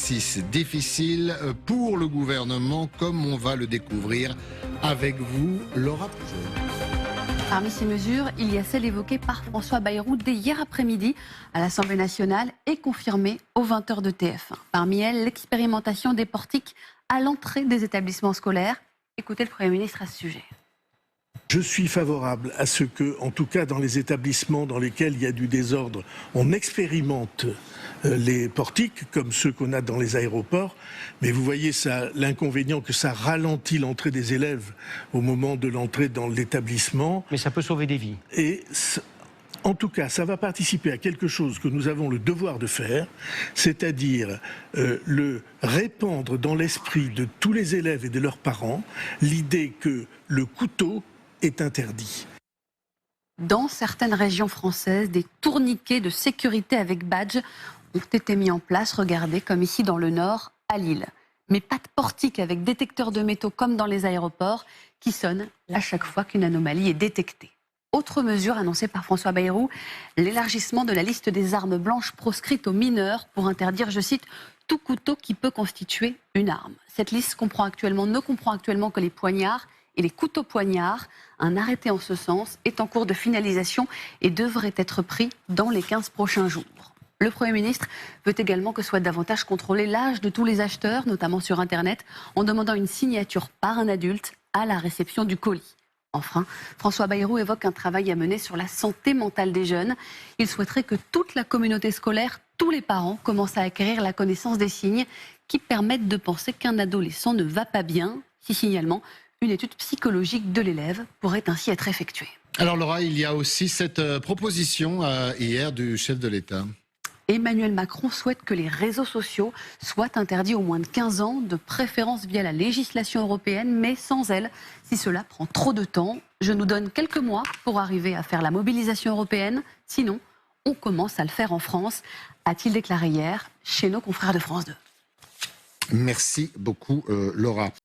exercice difficile pour le gouvernement, comme on va le découvrir avec vous, Laura Poujol. Parmi ces mesures, il y a celle évoquée par François Bayrou dès hier après-midi à l'Assemblée nationale et confirmée aux 20h de TF1. Parmi elles, l'expérimentation des portiques à l'entrée des établissements scolaires. Écoutez le Premier ministre à ce sujet. Je suis favorable à ce que, en tout cas dans les établissements dans lesquels il y a du désordre, on expérimente les portiques comme ceux qu'on a dans les aéroports. Mais vous voyez l'inconvénient que ça ralentit l'entrée des élèves au moment de l'entrée dans l'établissement. Mais ça peut sauver des vies. Et en tout cas, ça va participer à quelque chose que nous avons le devoir de faire, c'est-à-dire le répandre dans l'esprit de tous les élèves et de leurs parents l'idée que le couteau est interdit. Dans certaines régions françaises, des tourniquets de sécurité avec badge ont été mis en place, regardez, comme ici dans le Nord, à Lille. Mais pas de portique avec détecteur de métaux comme dans les aéroports qui sonne à chaque fois qu'une anomalie est détectée. Autre mesure annoncée par François Bayrou, l'élargissement de la liste des armes blanches proscrites aux mineurs pour interdire, je cite, tout couteau qui peut constituer une arme. Cette liste ne comprend actuellement que les poignards et les couteaux poignards. Un arrêté en ce sens est en cours de finalisation et devrait être pris dans les 15 prochains jours. Le Premier ministre veut également que soit davantage contrôlé l'âge de tous les acheteurs, notamment sur Internet, en demandant une signature par un adulte à la réception du colis. Enfin, François Bayrou évoque un travail à mener sur la santé mentale des jeunes. Il souhaiterait que toute la communauté scolaire, tous les parents, commencent à acquérir la connaissance des signes qui permettent de penser qu'un adolescent ne va pas bien. Si signalement, une étude psychologique de l'élève pourrait ainsi être effectuée. Alors Laura, il y a aussi cette proposition hier du chef de l'État. Emmanuel Macron souhaite que les réseaux sociaux soient interdits aux moins de 15 ans, de préférence via la législation européenne, mais sans elle, si cela prend trop de temps. Je nous donne quelques mois pour arriver à faire la mobilisation européenne, sinon on commence à le faire en France, a-t-il déclaré hier chez nos confrères de France 2. Merci beaucoup Laura.